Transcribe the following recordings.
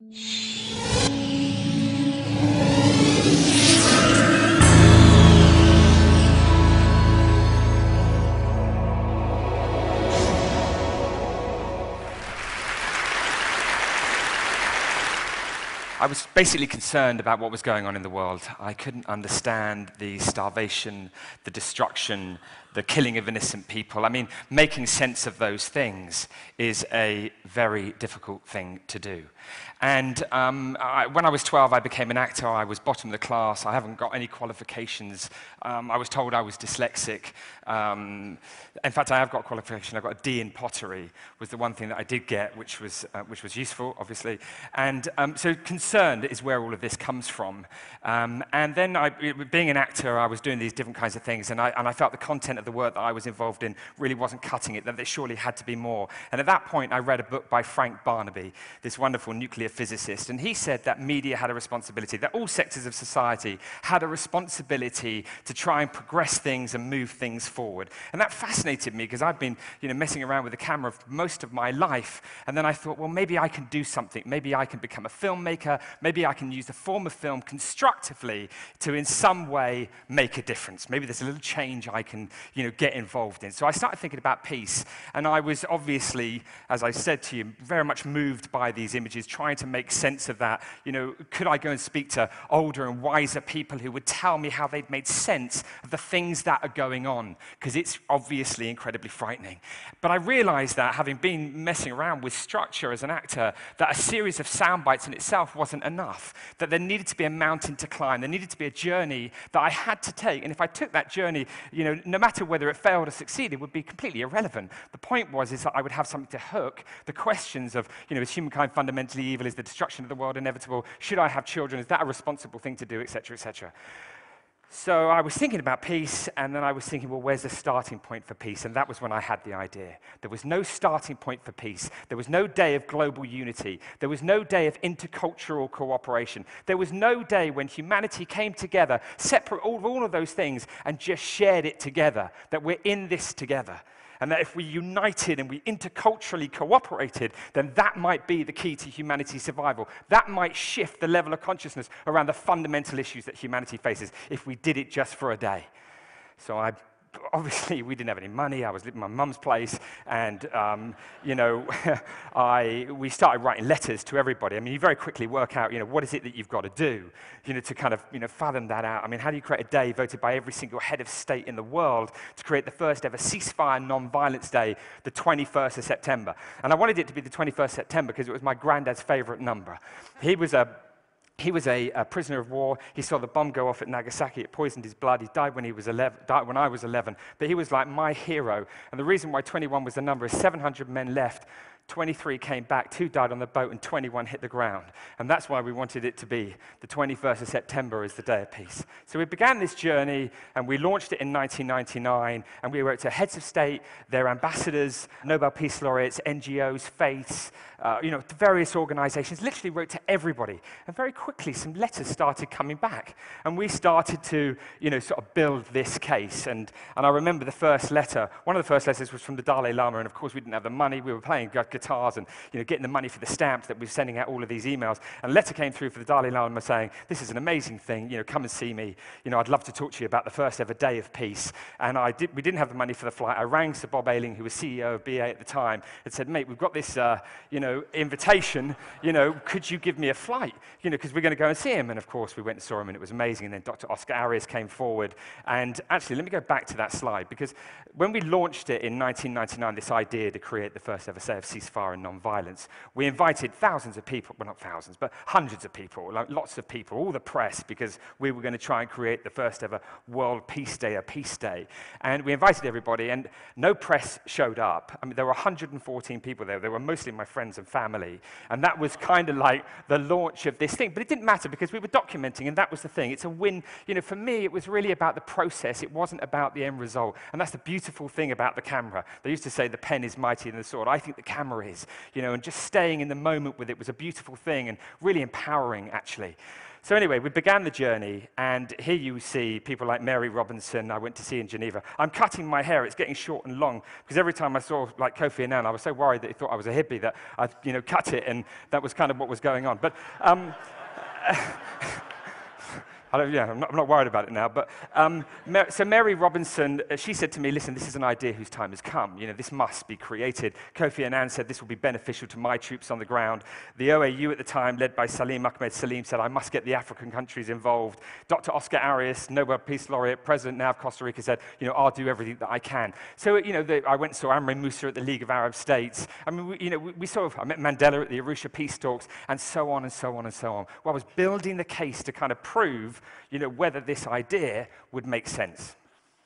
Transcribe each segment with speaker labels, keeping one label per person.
Speaker 1: I was basically concerned about what was going on in the world. I couldn't understand the starvation, the destruction, the killing of innocent people. I mean, making sense of those things is a very difficult thing to do. And when I was 12, I became an actor. I was bottom of the class. I haven't got any qualifications. I was told I was dyslexic. In fact, I have got a qualification. I got a D in pottery, was the one thing that I did get, which was useful, obviously. And so concerned is where all of this comes from. And then, being an actor, I was doing these different kinds of things, and I felt the content of the work that I was involved in really wasn't cutting it, that there surely had to be more. And at that point, I read a book by Frank Barnaby, this wonderful nuclear physicist, and he said that media had a responsibility, that all sectors of society had a responsibility to try and progress things and move things forward. And that fascinated me, because I've been messing around with the camera for most of my life, and then I thought, well, maybe I can do something. Maybe I can become a filmmaker. Maybe I can use the form of film constructively to in some way make a difference. Maybe there's a little change I can get involved in. So I started thinking about peace, and I was obviously, as I said to you, very much moved by these images, trying to make sense of that. Could I go and speak to older and wiser people who would tell me how they'd made sense of the things that are going on? Because it's obviously incredibly frightening. But I realized that, having been messing around with structure as an actor, that a series of sound bites in itself wasn't enough, that there needed to be a mountain to climb, there needed to be a journey that I had to take, and if I took that journey, no matter whether it failed or succeeded, would be completely irrelevant. The point was that I would have something to hook the questions of, is humankind fundamentally evil? Is the destruction of the world inevitable? Should I have children? Is that a responsible thing to do, etc., etc.? So I was thinking about peace, and then I was thinking, well, where's the starting point for peace? And that was when I had the idea. There was no starting point for peace. There was no day of global unity. There was no day of intercultural cooperation. There was no day when humanity came together, separate all of those things, and just shared it together, that we're in this together. And that if we united and we interculturally cooperated, then that might be the key to humanity's survival. That might shift the level of consciousness around the fundamental issues that humanity faces if we did it just for a day. So obviously, we didn't have any money. I was living in my mum's place, and we started writing letters to everybody. I mean, you very quickly work out, what is it that you've got to do, to kind of, fathom that out. I mean, how do you create a day voted by every single head of state in the world to create the first ever ceasefire non-violence day, the 21st of September? And I wanted it to be the 21st September because it was my granddad's favorite number. He was a prisoner of war. He saw the bomb go off at Nagasaki. It poisoned his blood. He died when I was 11. But he was like my hero. And the reason why 21 was the number is 700 men left. 23 came back, 2 died on the boat, and 21 hit the ground. And that's why we wanted it to be the 21st of September as the Day of Peace. So we began this journey, and we launched it in 1999, and we wrote to heads of state, their ambassadors, Nobel Peace Laureates, NGOs, faiths, various organizations, literally wrote to everybody. And very quickly, some letters started coming back. And we started to, sort of build this case. And I remember the first letter. One of the first letters was from the Dalai Lama, and of course, we didn't have the money. We were playing guitars and getting the money for the stamps that we were sending out all of these emails. And a letter came through for the Dalai Lama saying, this is an amazing thing, come and see me. I'd love to talk to you about the first ever Day of Peace. And we didn't have the money for the flight. I rang Sir Bob Ayling, who was CEO of BA at the time, and said, mate, we've got this, invitation, could you give me a flight? Because we're going to go and see him. And of course, we went and saw him, and it was amazing. And then Dr. Oscar Arias came forward. And actually, let me go back to that slide, because when we launched it in 1999, this idea to create the first ever Day of Ceasefire and non-violence, we invited thousands of people, well, not thousands, but hundreds of people, lots of people, all the press, because we were going to try and create the first ever World Peace Day, a peace day. And we invited everybody, and no press showed up. I mean, there were 114 people there. They were mostly my friends and family. And that was kind of like the launch of this thing. But it didn't matter, because we were documenting, and that was the thing. It's a win. For me, it was really about the process. It wasn't about the end result. And that's the beautiful thing about the camera. They used to say the pen is mightier than the sword. I think the camera camera is, and just staying in the moment with it was a beautiful thing and really empowering, actually. So anyway, we began the journey, and here you see people like Mary Robinson I went to see in Geneva. I'm cutting my hair, it's getting short and long, because every time I saw like Kofi Annan, I was so worried that he thought I was a hippie that I'd cut it, and that was kind of what was going on. But I'm not worried about it now. But so Mary Robinson, she said to me, listen, this is an idea whose time has come. This must be created. Kofi Annan said this will be beneficial to my troops on the ground. The OAU at the time, led by Salim Ahmed Salim, said I must get the African countries involved. Dr. Oscar Arias, Nobel Peace Laureate, President now of Costa Rica, said, I'll do everything that I can. So, I went and saw Amri Musa at the League of Arab States. I mean, I met Mandela at the Arusha Peace Talks, and so on and so on and so on. Well, I was building the case to kind of prove whether this idea would make sense.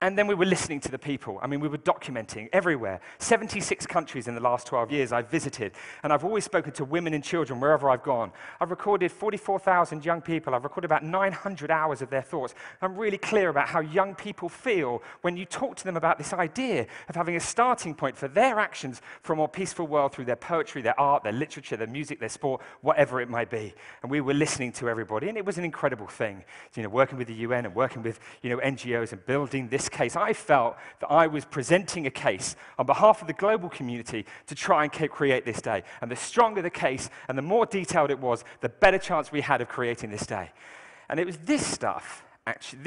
Speaker 1: And then we were listening to the people. I mean, we were documenting everywhere. 76 countries in the last 12 years I've visited, and I've always spoken to women and children wherever I've gone. I've recorded 44,000 young people. I've recorded about 900 hours of their thoughts. I'm really clear about how young people feel when you talk to them about this idea of having a starting point for their actions for a more peaceful world through their poetry, their art, their literature, their music, their sport, whatever it might be. And we were listening to everybody, and it was an incredible thing. Working with the UN and working with NGOs and building this case. I felt that I was presenting a case on behalf of the global community to try and create this day. And the stronger the case and the more detailed it was, the better chance we had of creating this day. And it was this stuff, actually,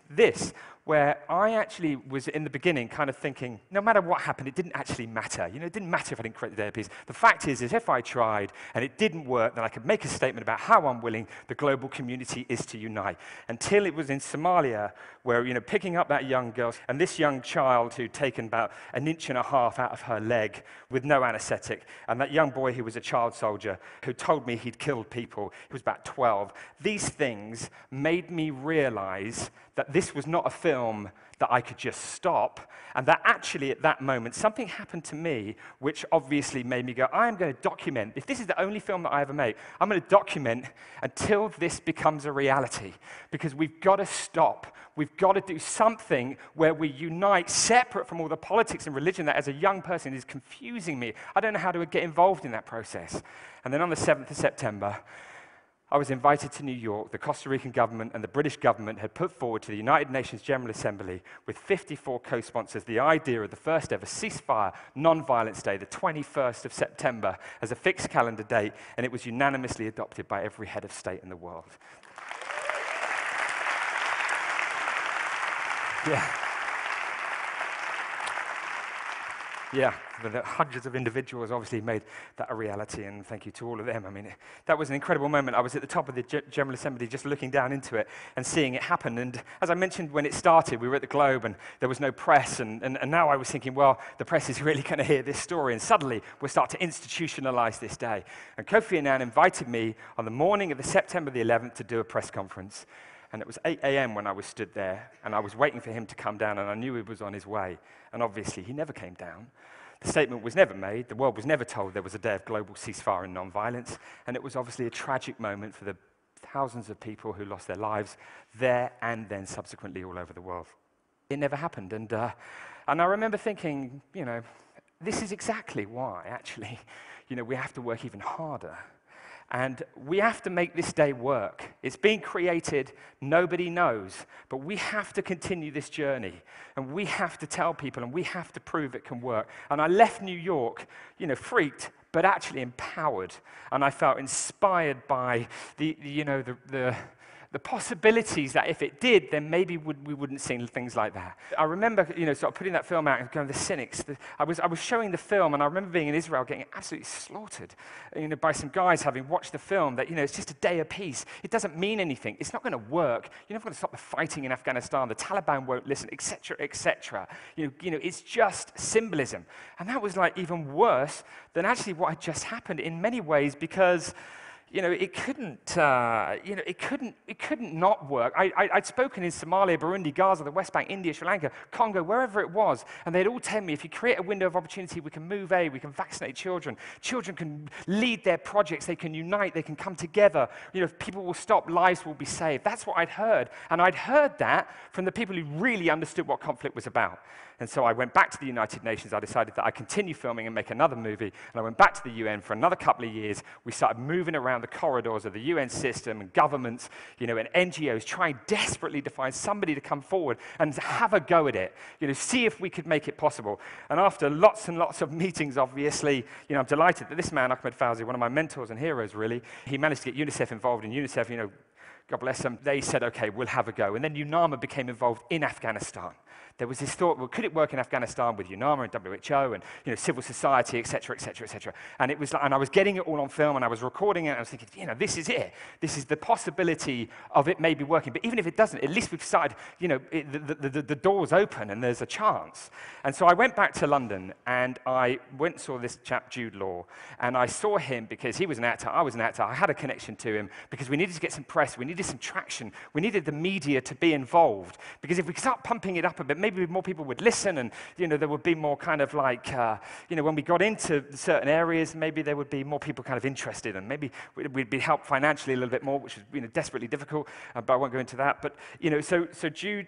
Speaker 1: this where I actually was in the beginning kind of thinking, no matter what happened, it didn't actually matter. It didn't matter if I didn't create the day of peace. The fact is if I tried and it didn't work, then I could make a statement about how unwilling the global community is to unite. Until it was in Somalia where, picking up that young girl and this young child who'd taken about 1.5 inches out of her leg with no anesthetic, and that young boy who was a child soldier who told me he'd killed people, he was about 12. These things made me realize that this was not a film that I could just stop, and that actually at that moment something happened to me which obviously made me go, I am going to document, if this is the only film that I ever make, I'm going to document until this becomes a reality, because we've got to stop. We've got to do something where we unite separate from all the politics and religion that as a young person is confusing me. I don't know how to get involved in that process. And then on the 7th of September, I was invited to New York. The Costa Rican government and the British government had put forward to the United Nations General Assembly with 54 co-sponsors the idea of the first ever ceasefire, non-violence day, the 21st of September, as a fixed calendar date, and it was unanimously adopted by every head of state in the world. Yeah, the hundreds of individuals obviously made that a reality, and thank you to all of them. I mean, that was an incredible moment. I was at the top of the General Assembly just looking down into it and seeing it happen. And as I mentioned when it started, we were at the Globe and there was no press, and now I was thinking, well, the press is really going to hear this story, and suddenly we'll start to institutionalize this day. And Kofi Annan invited me on the morning of the September the 11th to do a press conference. And it was 8 a.m. when I was stood there, and I was waiting for him to come down, and I knew he was on his way. And obviously, he never came down. The statement was never made. The world was never told there was a day of global ceasefire and non-violence. And it was obviously a tragic moment for the thousands of people who lost their lives there and then subsequently all over the world. It never happened. And I remember thinking, this is exactly why, actually, we have to work even harder. And we have to make this day work. It's being created, nobody knows, but we have to continue this journey, and we have to tell people, and we have to prove it can work. And I left New York, freaked, but actually empowered, and I felt inspired by the possibilities that if it did, then maybe we wouldn't see things like that. I remember, sort of putting that film out and going, the cynics. I was showing the film, and I remember being in Israel getting absolutely slaughtered, by some guys having watched the film that, it's just a day of peace. It doesn't mean anything. It's not going to work. You're not going to stop the fighting in Afghanistan. The Taliban won't listen, etc., etc. It's just symbolism. And that was like even worse than actually what had just happened in many ways, because it couldn't not work. I'd spoken in Somalia, Burundi, Gaza, the West Bank, India, Sri Lanka, Congo, wherever it was, and they'd all tell me, if you create a window of opportunity, we can move aid, we can vaccinate children. Children can lead their projects, they can unite, they can come together. If people will stop, lives will be saved. That's what I'd heard, and I'd heard that from the people who really understood what conflict was about. And so I went back to the United Nations. I decided that I'd continue filming and make another movie. And I went back to the UN for another couple of years. We started moving around the corridors of the UN system and governments, and NGOs, trying desperately to find somebody to come forward and have a go at it. See if we could make it possible. And after lots and lots of meetings, obviously, I'm delighted that this man, Ahmed Fawzi, one of my mentors and heroes, really, he managed to get UNICEF involved. In UNICEF, God bless them, they said, okay, we'll have a go. And then UNAMA became involved in Afghanistan. There was this thought, well, could it work in Afghanistan with UNAMA and WHO and civil society, et cetera, et cetera, et cetera. And it was like, and I was getting it all on film, and I was recording it, and I was thinking, this is it. This is the possibility of it maybe working. But even if it doesn't, at least we've started, the door's open, and there's a chance. And so I went back to London, and I went and saw this chap, Jude Law, and I saw him because he was an actor, I was an actor, I had a connection to him, because we needed to get some press, we needed some traction, we needed the media to be involved, because if we could start pumping it up a bit, maybe more people would listen, and there would be more kind of like, when we got into certain areas, maybe there would be more people kind of interested, and maybe we'd be helped financially a little bit more, which was desperately difficult, but I won't go into that. But so Jude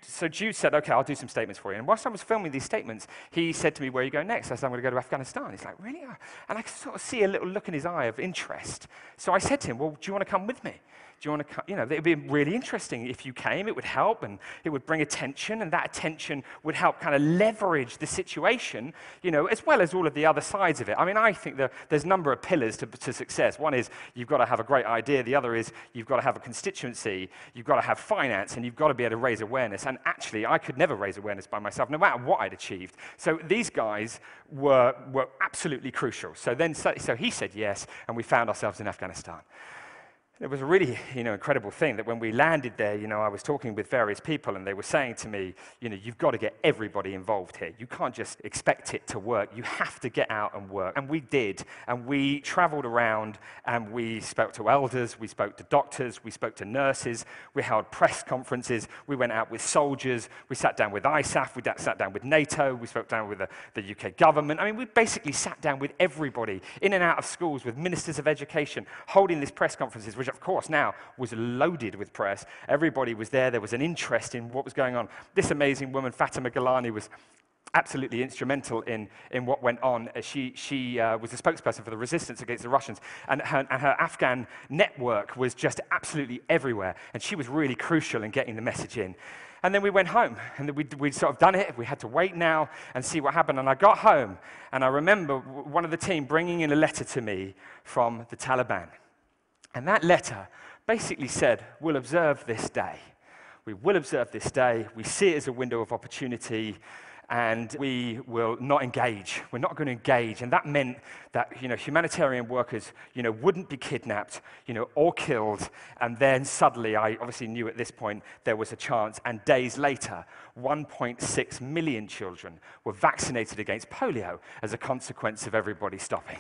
Speaker 1: said, okay, I'll do some statements for you. And whilst I was filming these statements, he said to me, where are you going next? I said, I'm going to go to Afghanistan. He's like, really? And I could sort of see a little look in his eye of interest. So I said to him, well, do you want to come with me? Do you want to come? It would be really interesting if you came. It would help, and it would bring attention, and that attention would help kind of leverage the situation, as well as all of the other sides of it. I mean, I think there's a number of pillars to success. One is you've got to have a great idea. The other is you've got to have a constituency. You've got to have finance, and you've got to be able to raise awareness. And actually, I could never raise awareness by myself, no matter what I'd achieved. So these guys were absolutely crucial. So he said yes, and we found ourselves in Afghanistan. It was a really, incredible thing that when we landed there, I was talking with various people, and they were saying to me, you've got to get everybody involved here. You can't just expect it to work. You have to get out and work. And we did. And we traveled around, and we spoke to elders, we spoke to doctors, we spoke to nurses, we held press conferences, we went out with soldiers, we sat down with ISAF, we sat down with NATO, we spoke down with the UK government. I mean, we basically sat down with everybody, in and out of schools, with ministers of education, holding these press conferences, which of course now was loaded with press. Everybody was there. There was an interest in what was going on. This amazing woman, Fatima Gilani, was absolutely instrumental in what went on. She was a spokesperson for the resistance against the Russians, and her Afghan network was just absolutely everywhere, and she was really crucial in getting the message in. And then we went home, and we'd sort of done it. We had to wait now and see what happened. And I got home, and I remember one of the team bringing in a letter to me from the Taliban. And that letter basically said, we'll observe this day. We will observe this day. We see it as a window of opportunity, and we will not engage. We're not going to engage. And that meant that, humanitarian workers, wouldn't be kidnapped, or killed. And then suddenly, I obviously knew at this point there was a chance. And days later, 1.6 million children were vaccinated against polio as a consequence of everybody stopping.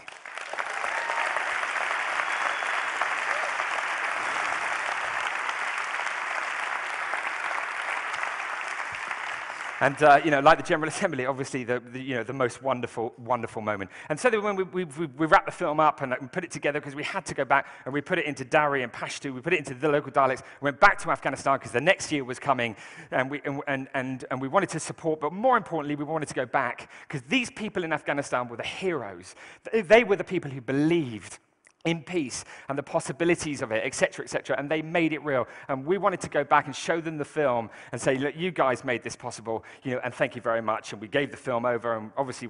Speaker 1: And, like the General Assembly, obviously the most wonderful, wonderful moment. And so when we wrapped the film up and we put it together, because we had to go back, and we put it into Dari and Pashto, we put it into the local dialects, we went back to Afghanistan because the next year was coming, and we wanted to support, but more importantly, we wanted to go back, because these people in Afghanistan were the heroes. They were the people who believed in peace and the possibilities of it, et cetera, and they made it real. And we wanted to go back and show them the film and say, look, you guys made this possible, and thank you very much. And we gave the film over, and obviously,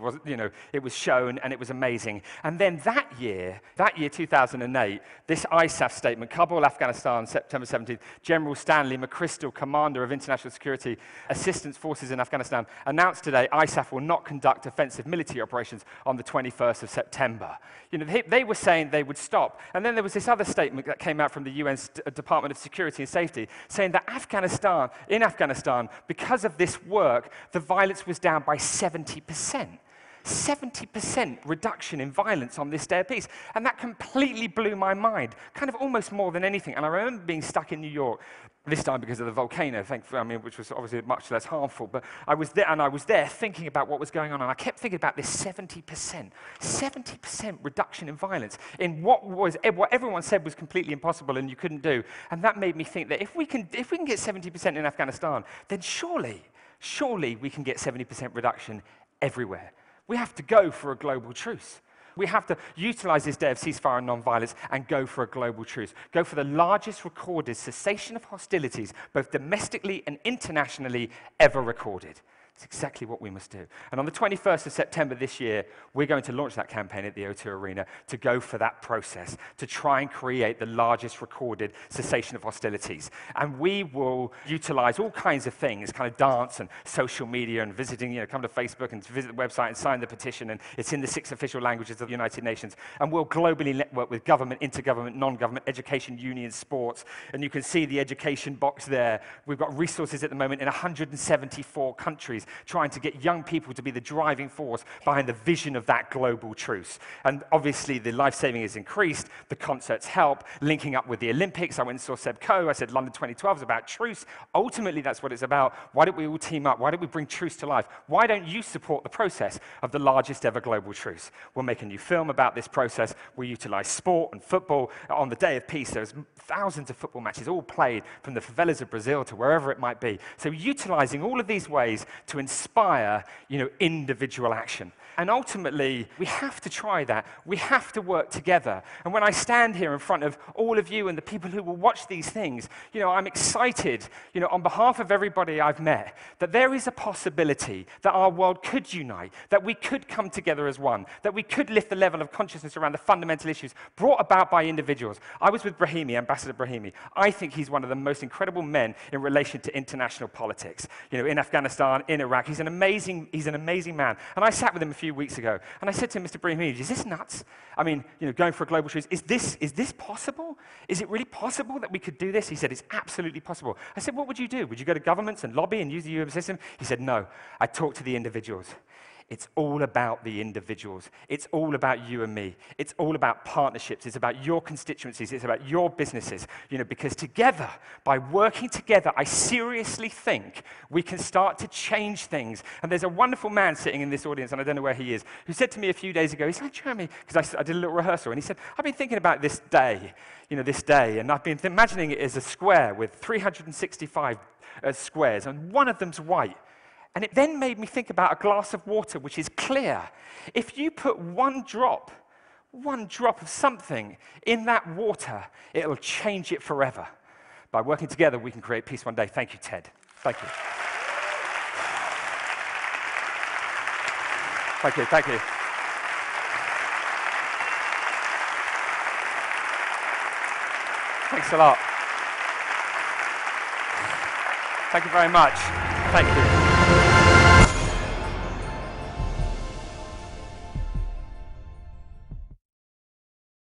Speaker 1: it was shown, and it was amazing. And then that year, 2008, this ISAF statement, Kabul, Afghanistan, September 17th, General Stanley McChrystal, Commander of International Security Assistance Forces in Afghanistan, announced today ISAF will not conduct offensive military operations on the 21st of September. They were saying they would stop. And then there was this other statement that came out from the UN Department of Security and Safety saying that in Afghanistan, because of this work, the violence was down by 70%. 70% reduction in violence on this day of peace. And that completely blew my mind, kind of almost more than anything. And I remember being stuck in New York, this time because of the volcano, which was obviously much less harmful. But I was there thinking about what was going on, and I kept thinking about this 70% reduction in violence in what everyone said was completely impossible and you couldn't do. And that made me think that if we can get 70% in Afghanistan, then surely we can get 70% reduction everywhere. We have to go for a global truce. We have to utilize this day of ceasefire and non-violence and go for a global truce. Go for the largest recorded cessation of hostilities, both domestically and internationally, ever recorded. It's exactly what we must do. And on the 21st of September this year, we're going to launch that campaign at the O2 Arena to go for that process, to try and create the largest recorded cessation of hostilities. And we will utilize all kinds of things, kind of dance and social media and visiting, come to Facebook and visit the website and sign the petition. And it's in the 6 official languages of the United Nations. And we'll globally network with government, intergovernment, non-government, education, unions, sports. And you can see the education box there. We've got resources at the moment in 174 countries, trying to get young people to be the driving force behind the vision of that global truce. And obviously, the life-saving has increased, the concerts help, linking up with the Olympics. I went and saw Seb Coe. I said London 2012 is about truce. Ultimately, that's what it's about. Why don't we all team up? Why don't we bring truce to life? Why don't you support the process of the largest ever global truce? We'll make a new film about this process. We'll utilize sport and football. On the day of peace, there's thousands of football matches, all played from the favelas of Brazil to wherever it might be. So utilizing all of these ways to inspire, individual action. And ultimately, we have to try that. We have to work together. And when I stand here in front of all of you and the people who will watch these things, I'm excited, on behalf of everybody I've met, that there is a possibility that our world could unite, that we could come together as one, that we could lift the level of consciousness around the fundamental issues brought about by individuals. I was with Brahimi, Ambassador Brahimi. I think he's one of the most incredible men in relation to international politics. In Afghanistan, in Iraq, he's an amazing man. And I sat with him a few weeks ago, and I said to him, Mr. Brahimi, is this nuts? I mean, going for a global truce, is this possible? Is it really possible that we could do this? He said, it's absolutely possible. I said, what would you do? Would you go to governments and lobby and use the UN system? He said, no, I talk to the individuals. It's all about the individuals. It's all about you and me. It's all about partnerships. It's about your constituencies. It's about your businesses. Because together, by working together, I seriously think we can start to change things. And there's a wonderful man sitting in this audience, and I don't know where he is, who said to me a few days ago, he said, Jeremy, because I did a little rehearsal, and he said, I've been thinking about this day, and I've been imagining it as a square with 365 squares, and one of them's white. And it then made me think about a glass of water, which is clear. If you put one drop of something in that water, it'll change it forever. By working together, we can create peace one day. Thank you, Ted. Thank you. Thank you, thank you. Thanks a lot. Thank you very much. Thank you.